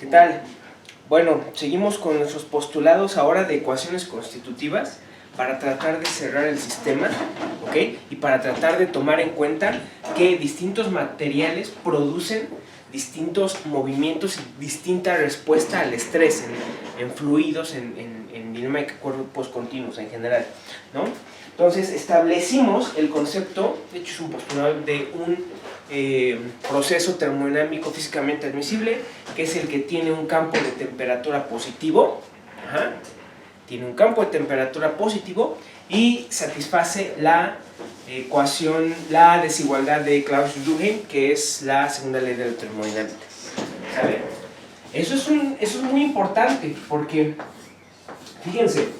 ¿Qué tal? Bueno, seguimos con nuestros postulados ahora de ecuaciones constitutivas para tratar de cerrar el sistema, ¿ok? Y para tratar de tomar en cuenta que distintos materiales producen distintos movimientos y distinta respuesta al estrés en fluidos, en dinámica de cuerpos continuos en general, ¿no? Entonces establecimos el concepto, de hecho es un postulado de un proceso termodinámico físicamente admisible, que es el que tiene un campo de temperatura positivo, tiene un campo de temperatura positivo y satisface la ecuación, la desigualdad de Clausius-Duhem, que es la segunda ley de la termodinámica. ¿Sabe? Eso es muy importante porque, fíjense,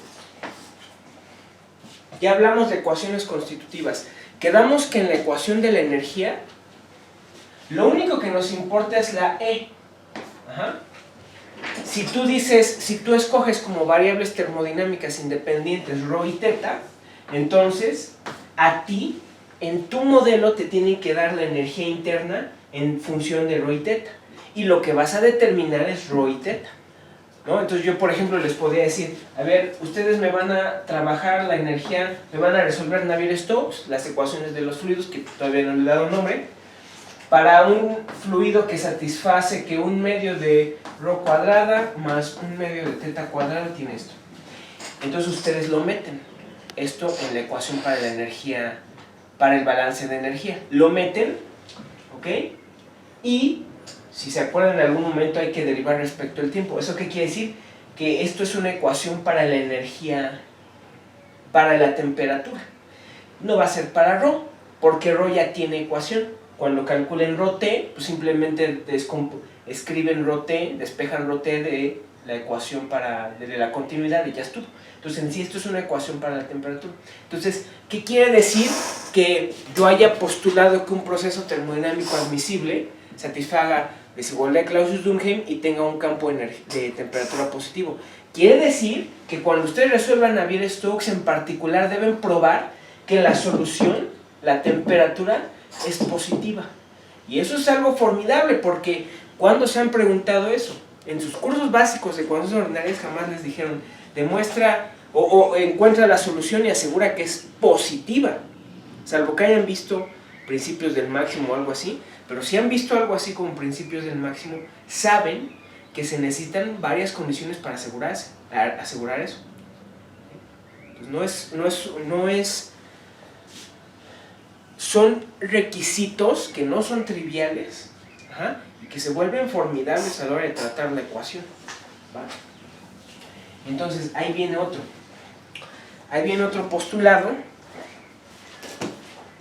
ya hablamos de ecuaciones constitutivas. Quedamos que en la ecuación de la energía lo único que nos importa es la E. Si tú escoges como variables termodinámicas independientes ρ y θ, entonces a ti, en tu modelo, te tienen que dar la energía interna en función de ρ y θ. Y lo que vas a determinar es ρ y θ, ¿no? Entonces yo, por ejemplo, les podría decir, a ver, ustedes me van a trabajar la energía, me van a resolver Navier-Stokes, las ecuaciones de los fluidos, que todavía no le he dado nombre, para un fluido que satisface que un medio de ρ cuadrada más un medio de θ cuadrada tiene esto. Entonces ustedes lo meten, esto en la ecuación para la energía, para el balance de energía. Lo meten, ¿ok? Y si se acuerdan, en algún momento hay que derivar respecto al tiempo. ¿Eso qué quiere decir? Que esto es una ecuación para la energía, para la temperatura. No va a ser para ρ, porque ρ ya tiene ecuación. Cuando calculen ρt, pues simplemente escriben ρt, despejan ρt de la ecuación de la continuidad y ya estuvo. Entonces en sí esto es una ecuación para la temperatura. Entonces, ¿qué quiere decir? Que yo haya postulado que un proceso termodinámico admisible satisfaga desigualdad de Clausius-Duhem y tenga un campo de temperatura positivo. Quiere decir que cuando ustedes resuelvan Navier-Stokes en particular deben probar que la solución, la temperatura, es positiva. Y eso es algo formidable, porque ¿cuándo se han preguntado eso? En sus cursos básicos de ecuaciones ordinarias jamás les dijeron demuestra o encuentra la solución y asegura que es positiva, salvo que hayan visto principios del máximo o algo así. Pero si han visto algo así como principios del máximo, saben que se necesitan varias condiciones para asegurar eso. Pues son requisitos que no son triviales, y que se vuelven formidables a la hora de tratar la ecuación. ¿Va? Entonces ahí viene otro postulado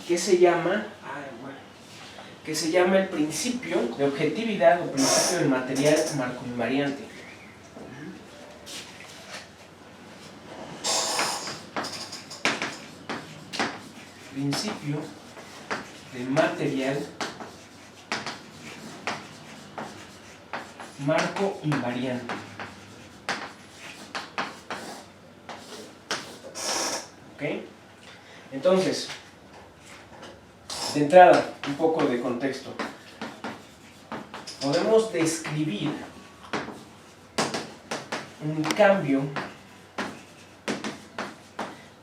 que se llama el principio de objetividad o principio del material marco invariante. Principio de material marco invariante. ¿Ok? Entonces, de entrada, un poco de contexto. Podemos describir un cambio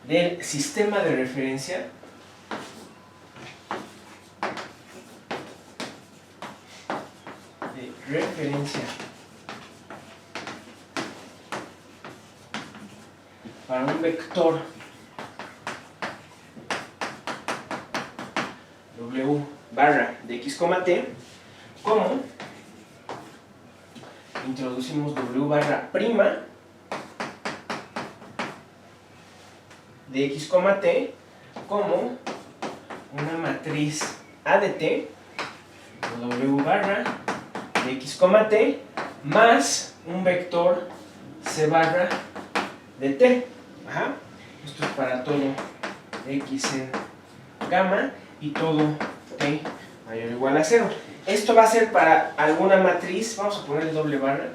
del sistema de referencia para un vector W barra de x, t, como introducimos W barra prima de x, t como una matriz A de t, W barra de x, t más un vector C barra de t. Esto es para todo x en gamma y todo t mayor o igual a 0. Esto va a ser para alguna matriz, vamos a poner doble barra,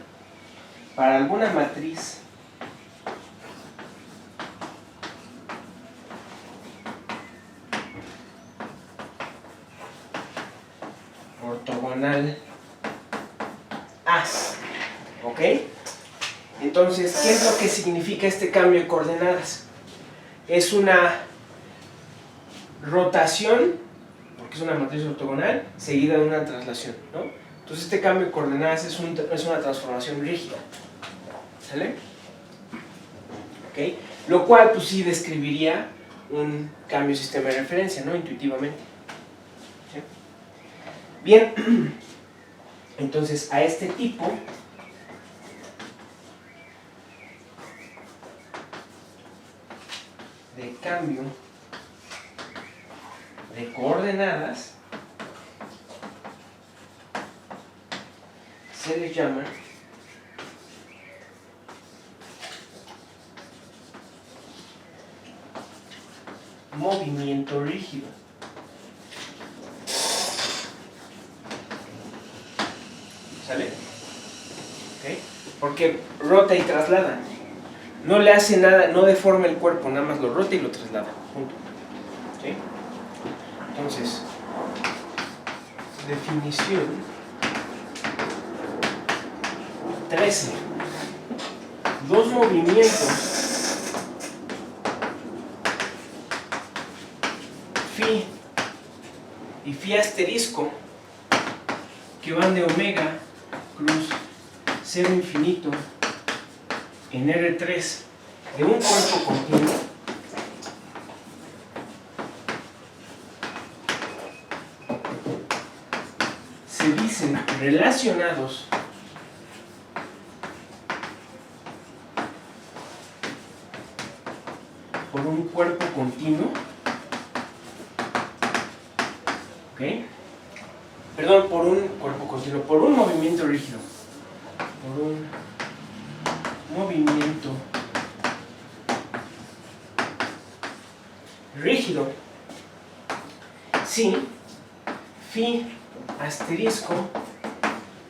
para alguna matriz ortogonal A. ¿Ok? Entonces, ¿qué es lo que significa este cambio de coordenadas? Es una rotación, porque es una matriz ortogonal, seguida de una traslación, ¿no? Entonces este cambio de coordenadas es una transformación rígida. ¿Sale? ¿Ok? Lo cual, pues sí describiría un cambio de sistema de referencia, ¿no? Intuitivamente. ¿Sí? Bien, entonces a este tipo de cambio de coordenadas se les llama movimiento rígido. ¿Sale? ¿Okay? Porque rota y traslada. No le hace nada, no deforma el cuerpo, nada más lo rota y lo traslada. Punto. ¿Sí? Entonces, definición 13. Dos movimientos phi y phi asterisco que van de omega cruz 0 infinito en R3 de un cuerpo continuo se dicen relacionados por un cuerpo continuo, ¿ok? Perdón, por un cuerpo continuo, por un movimiento rígido, por un movimiento rígido, si phi asterisco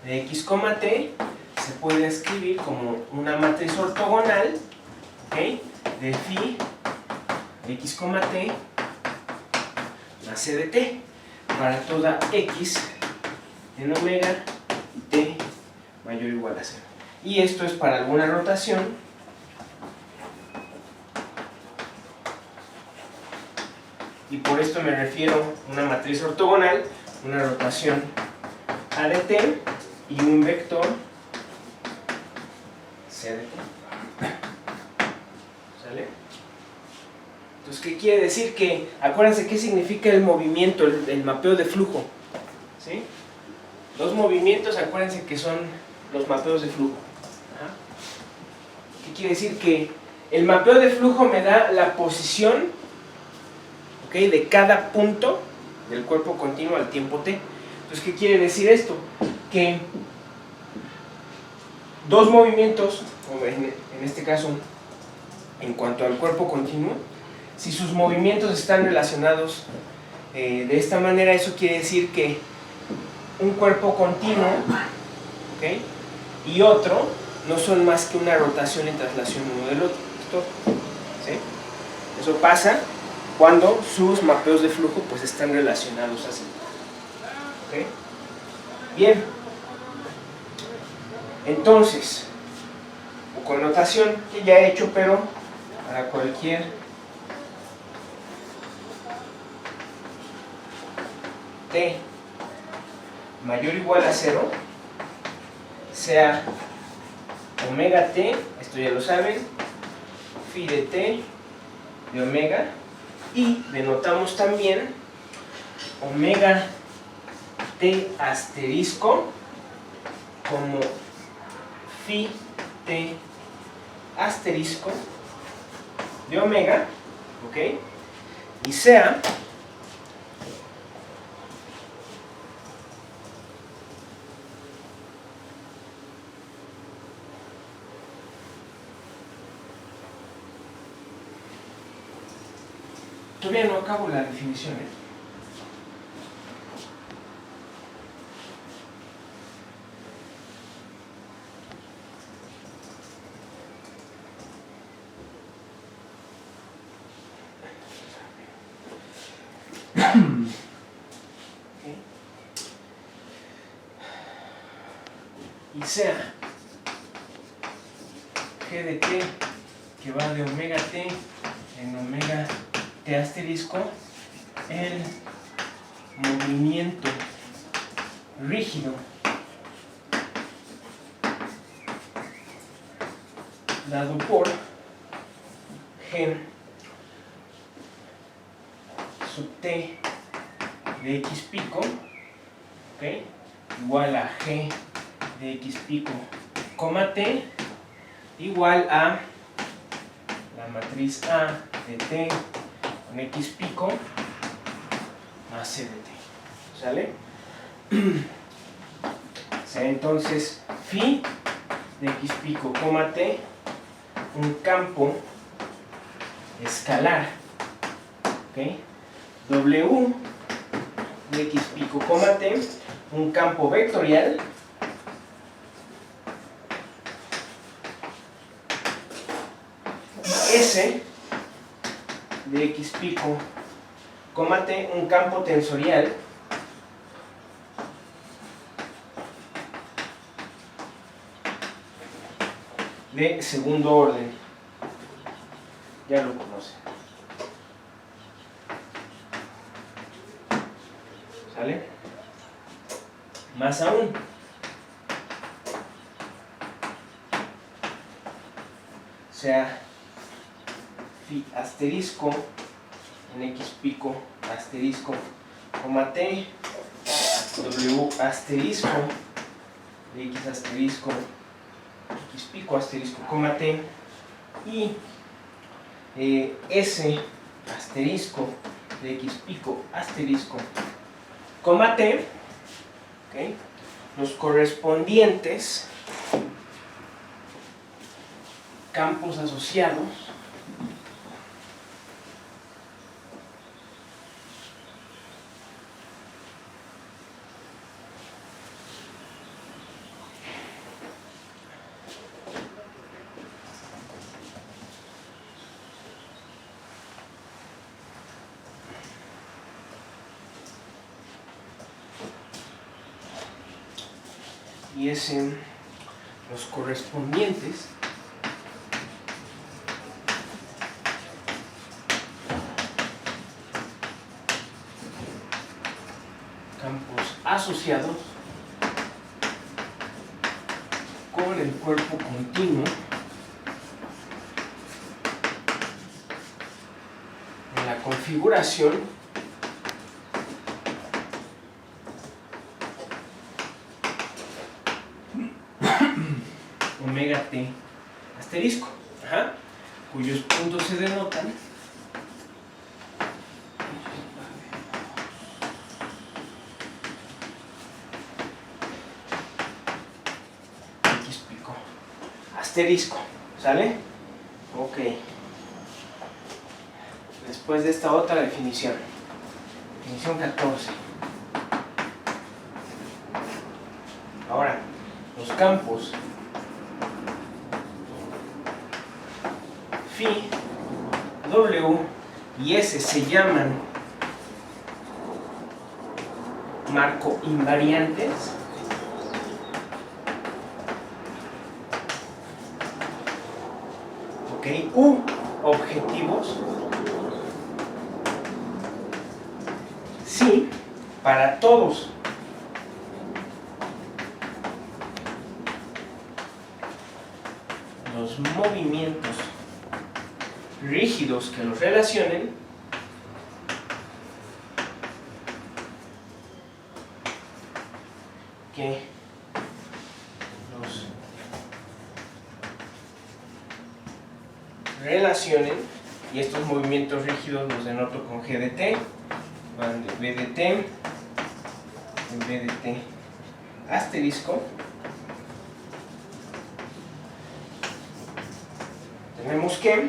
de x, t se puede escribir como una matriz ortogonal, ¿ok? De phi x, t más c de t para toda x en omega y t mayor o igual a 0. Y esto es para alguna rotación y por esto me refiero a una matriz ortogonal, una rotación a de t y un vector c de t. ¿Sale? Entonces, ¿qué quiere decir? Que, acuérdense, ¿qué significa el movimiento, el mapeo de flujo? ¿Sí? Dos movimientos, acuérdense que son los mapeos de flujo. Ajá. ¿Qué quiere decir? Que el mapeo de flujo me da la posición, ¿ok?, de cada punto del cuerpo continuo al tiempo t. Entonces, ¿qué quiere decir esto? Que dos movimientos, o en este caso, en cuanto al cuerpo continuo, si sus movimientos están relacionados de esta manera, eso quiere decir que un cuerpo continuo, ¿okay?, y otro no son más que una rotación y traslación uno del otro. ¿Sí? Eso pasa cuando sus mapeos de flujo pues están relacionados así. ¿Okay? Bien, entonces, con notación que ya he hecho, pero para cualquier t mayor o igual a 0, sea omega t, esto ya lo saben, phi de t de omega, y denotamos también omega t asterisco como phi t asterisco de omega, ¿ok? Y sea todavía no acabo la definición, ¿eh? Y sea g de t, que va de omega t en omega t asterisco, el movimiento rígido dado por g sub t de x pico, ¿okay?, igual a g de x pico, t, igual a la matriz A de t con x pico más c de t. ¿Sale? O sea, entonces, phi de x pico, t, un campo escalar, ¿ok? W de x pico, t, un campo vectorial S de x pico, t, un campo tensorial de segundo orden. Ya lo conocen. ¿Sale? Más aún, o sea, phi asterisco en x pico asterisco, t, w asterisco de x asterisco, x pico asterisco, t, y s asterisco de x pico asterisco, t, ¿okay?, los correspondientes campos asociados y los correspondientes campos asociados con el cuerpo continuo en la configuración omega t asterisco, cuyos puntos se denotan x pico asterisco. ¿Sale? Ok. Después de esta otra definición, definición 14. Ahora, los campos phi, w y s se llaman marco invariantes u objetivos si para todos los movimientos rígidos que los relacionen que los relacionen, y estos movimientos rígidos los denoto con g de t, van de b de t en b de t asterisco. Tenemos que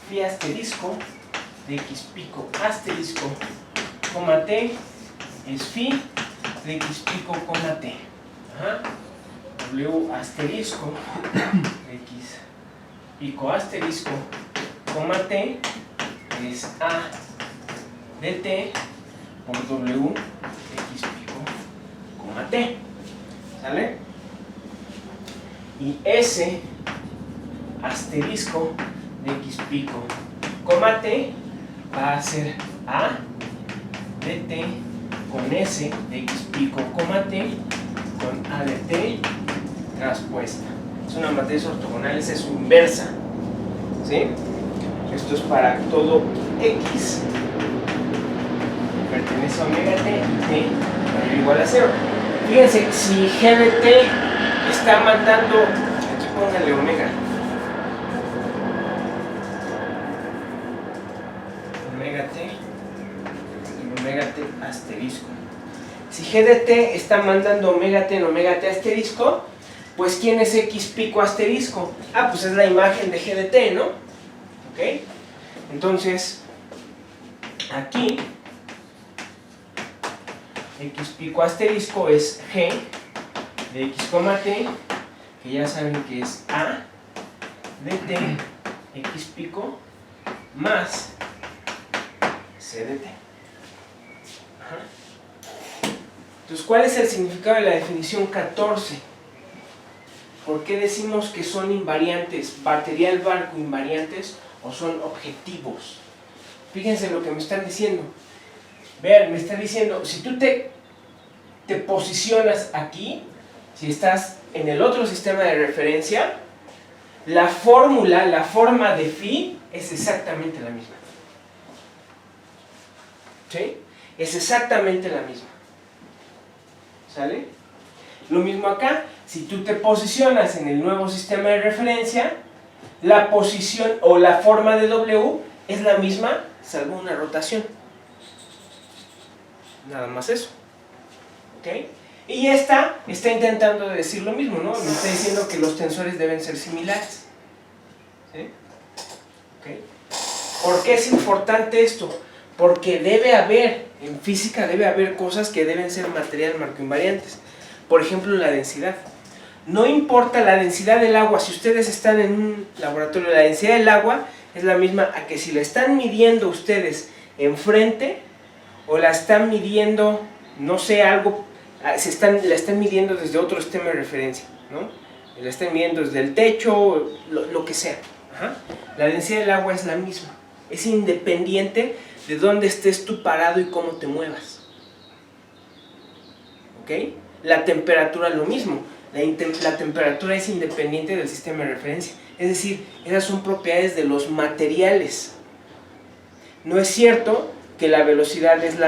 phi asterisco de x pico asterisco, coma t, es phi de x pico, coma t. Ajá. W asterisco de x pico asterisco, coma t, es a de t por w x pico, coma t. ¿Sale? Y s asterisco de x pico, coma t va a ser a de t con s de x pico, coma t con a de t transpuesta. Es una matriz ortogonal, esa es su inversa. ¿Sí? Esto es para todo x pertenece a omega t y t mayor o igual a 0. Fíjense, si g de t está mandando, aquí póngale omega, t y omega t asterisco. Si g de t está mandando omega t en omega t asterisco, pues ¿quién es x pico asterisco? Ah, pues es la imagen de g de t, ¿no? ¿Ok? Entonces, aquí x pico asterisco es g de x, t, que ya saben que es a de t x pico más c de t. Ajá. Entonces, ¿cuál es el significado de la definición 14? ¿Por qué decimos que son invariantes, material barco invariantes o son objetivos? Fíjense lo que me están diciendo. Vean, me están diciendo, si tú te posicionas aquí, si estás en el otro sistema de referencia, la fórmula, la forma de phi es exactamente la misma. ¿Sí? Es exactamente la misma. ¿Sale? Lo mismo acá, si tú te posicionas en el nuevo sistema de referencia, la posición o la forma de W es la misma, salvo una rotación. Nada más eso. ¿Ok? Y esta está intentando decir lo mismo, ¿no? Me está diciendo que los tensores deben ser similares. ¿Sí? ¿Ok? ¿Por qué es importante esto? Porque debe haber, en física debe haber cosas que deben ser material marco invariantes. Por ejemplo, la densidad. No importa la densidad del agua, si ustedes están en un laboratorio, la densidad del agua es la misma a que si la están midiendo ustedes enfrente o la están midiendo, no sé, algo, la están midiendo desde otro sistema de referencia, ¿no? La están midiendo desde el techo, lo que sea. Ajá. La densidad del agua es la misma, es independiente de dónde estés tú parado y cómo te muevas. ¿Ok? La temperatura lo mismo, la temperatura es independiente del sistema de referencia, es decir, esas son propiedades de los materiales. No es cierto que la velocidad es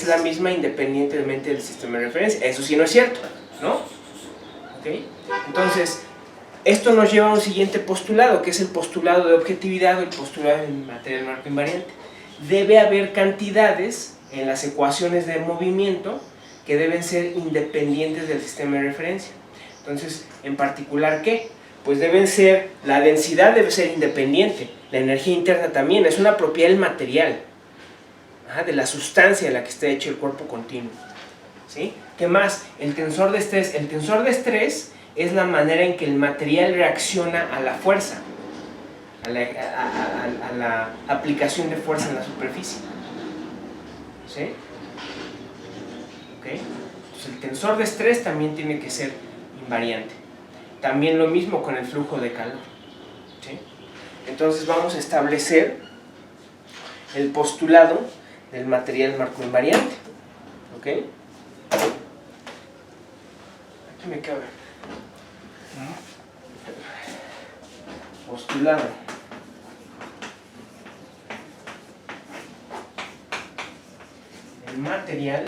la misma independientemente del sistema de referencia, eso sí no es cierto, ¿no? ¿Ok? Entonces, esto nos lleva a un siguiente postulado, que es el postulado de objetividad o el postulado de material marco invariante. Debe haber cantidades en las ecuaciones de movimiento que deben ser independientes del sistema de referencia. Entonces, en particular, ¿qué? Pues deben ser, la densidad debe ser independiente, la energía interna también, es una propiedad del material, de la sustancia de la que está hecho el cuerpo continuo. ¿Sí? ¿Qué más? El tensor de estrés. El tensor de estrés es la manera en que el material reacciona a la fuerza, a la aplicación de fuerza en la superficie. ¿Sí? ¿Okay? Entonces el tensor de estrés también tiene que ser invariante. También lo mismo con el flujo de calor. ¿Sí? Entonces vamos a establecer el postulado del material marco invariante. ¿Ok? Aquí me cabe. Postulado el material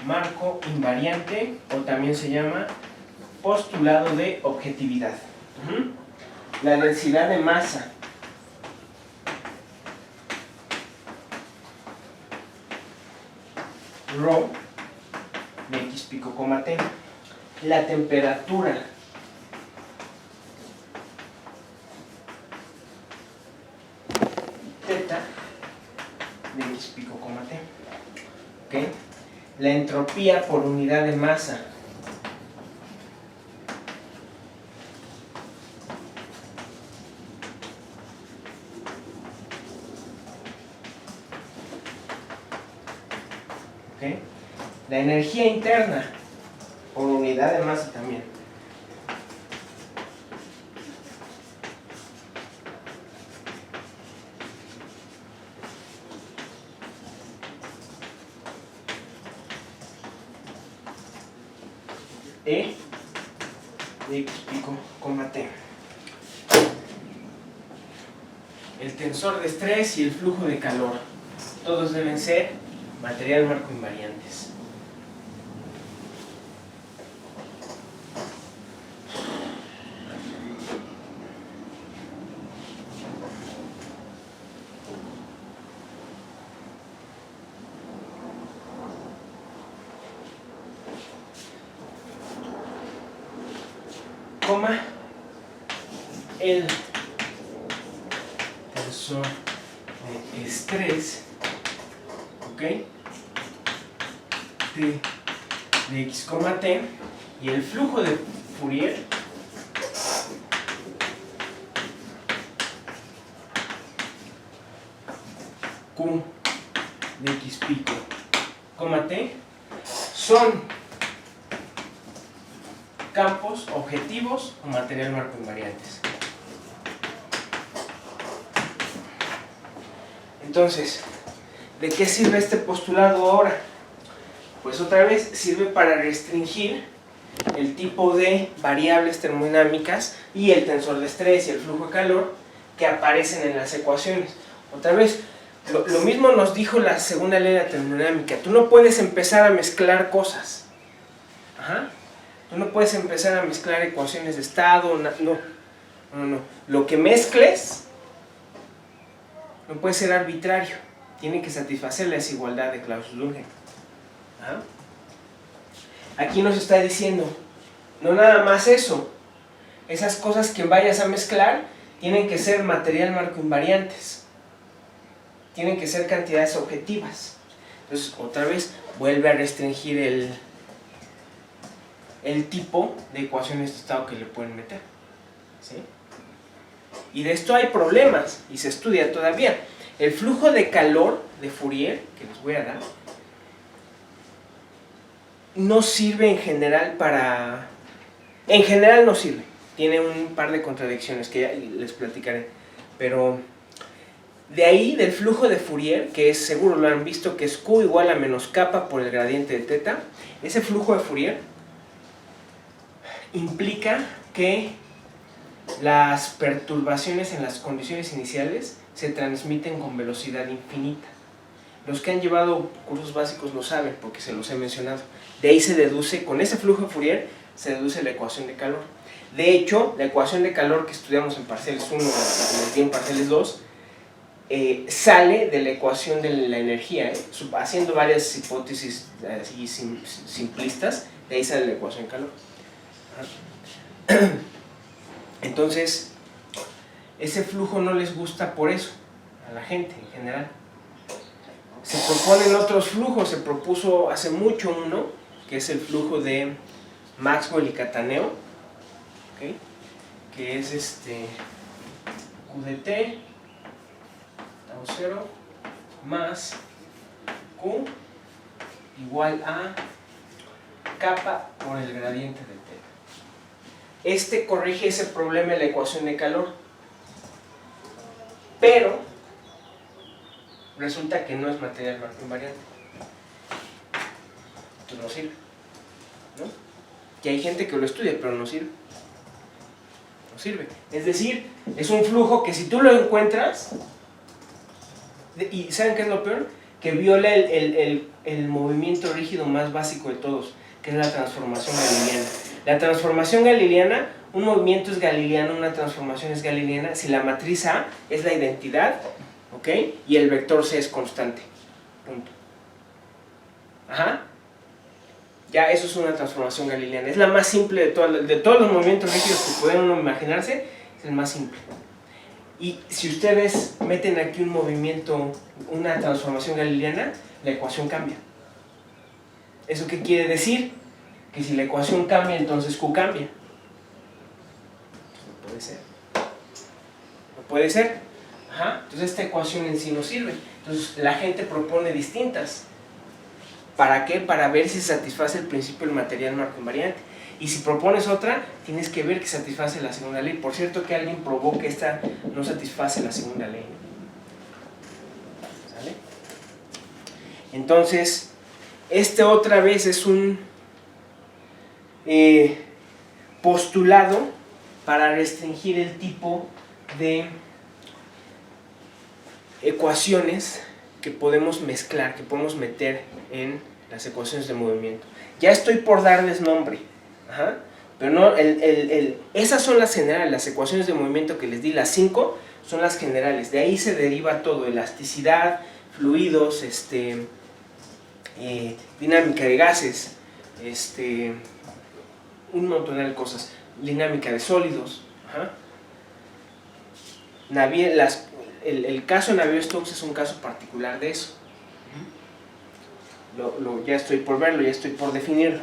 marco invariante, o también se llama postulado de objetividad. La densidad de masa ρ de x pico, t. La temperatura la entropía por unidad de masa. ¿Okay? La energía interna por unidad de masa también. E de X pico, coma T. El tensor de estrés y el flujo de calor. Todos deben ser material marco invariantes. Coma el tensor de estrés, ¿ok? De X, T, y el flujo de Fourier Q de X pico, T, son campos objetivos o material marco invariantes. Entonces, ¿de qué sirve este postulado ahora? Pues otra vez sirve para restringir el tipo de variables termodinámicas y el tensor de estrés y el flujo de calor que aparecen en las ecuaciones. Otra vez, lo mismo nos dijo la segunda ley de la termodinámica. Tú no puedes empezar a mezclar cosas. Ajá. Tú no puedes empezar a mezclar ecuaciones de estado, no. Lo que mezcles no puede ser arbitrario, tiene que satisfacer la desigualdad de Clausius-Dunge. ¿Ah? Aquí nos está diciendo, no nada más eso, esas cosas que vayas a mezclar tienen que ser material marco invariantes, tienen que ser cantidades objetivas. Entonces, otra vez, vuelve a restringir el tipo de ecuaciones de estado que le pueden meter. ¿Sí? Y de esto hay problemas y se estudia todavía. El flujo de calor de Fourier, que les voy a dar, no sirve en general para... En general no sirve. Tiene un par de contradicciones que ya les platicaré. Pero de ahí, del flujo de Fourier, que es, seguro lo han visto, que es Q igual a menos kappa por el gradiente de teta, ese flujo de Fourier implica que las perturbaciones en las condiciones iniciales se transmiten con velocidad infinita. Los que han llevado cursos básicos lo saben porque se los he mencionado. De ahí se deduce, con ese flujo de Fourier, se deduce la ecuación de calor. De hecho, la ecuación de calor que estudiamos en parciales 1 y en parciales 2 sale de la ecuación de la energía, haciendo varias hipótesis así simplistas, de ahí sale la ecuación de calor. Entonces, ese flujo no les gusta por eso, a la gente en general. Se proponen otros flujos, se propuso hace mucho uno, que es el flujo de Maxwell y Cataneo, ¿okay? Que es Q de T, tau 0, más Q igual a kappa por el gradiente de teta. Corrige ese problema de la ecuación de calor, pero resulta que no es material marco invariante. Entonces no sirve, ¿no? Que hay gente que lo estudia, pero no sirve. No sirve. Es decir, es un flujo que si tú lo encuentras, y ¿saben qué es lo peor? Que viola el movimiento rígido más básico de todos, que es la transformación galileana. La transformación galileana, un movimiento es galileano, una transformación es galileana si la matriz A es la identidad, ¿ok? Y el vector C es constante. Punto. Ajá. Ya eso es una transformación galileana. Es la más simple de todos los movimientos rígidos que pueden uno imaginarse, es el más simple. Y si ustedes meten aquí un movimiento, una transformación galileana, la ecuación cambia. ¿Eso qué quiere decir? Que si la ecuación cambia, entonces Q cambia. No puede ser. No puede ser. Ajá. Entonces esta ecuación en sí no sirve. Entonces la gente propone distintas. ¿Para qué? Para ver si satisface el principio del material marco invariante. Y si propones otra, tienes que ver que satisface la segunda ley. Por cierto que alguien probó que esta no satisface la segunda ley. ¿Sale? Entonces, este otra vez es un postulado para restringir el tipo de ecuaciones que podemos mezclar, que podemos meter en las ecuaciones de movimiento. Ya estoy por darles nombre. Ajá. Pero no, esas son las generales, las ecuaciones de movimiento que les di, las 5 son las generales. De ahí se deriva todo: elasticidad, fluidos, dinámica de gases, un montón de cosas, dinámica de sólidos. Ajá. El caso de Navier-Stokes es un caso particular de eso. Ya estoy por verlo, ya estoy por definirlo.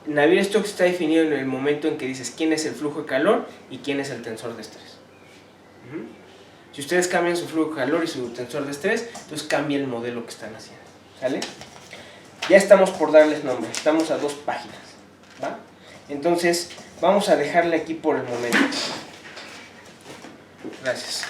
Navier-Stokes está definido en el momento en que dices quién es el flujo de calor y quién es el tensor de estrés. Si ustedes cambian su flujo de calor y su tensor de estrés, entonces cambia el modelo que están haciendo. ¿Sale? Ya estamos por darles nombre, estamos a 2 páginas. ¿Va? Entonces, vamos a dejarle aquí por el momento. Gracias.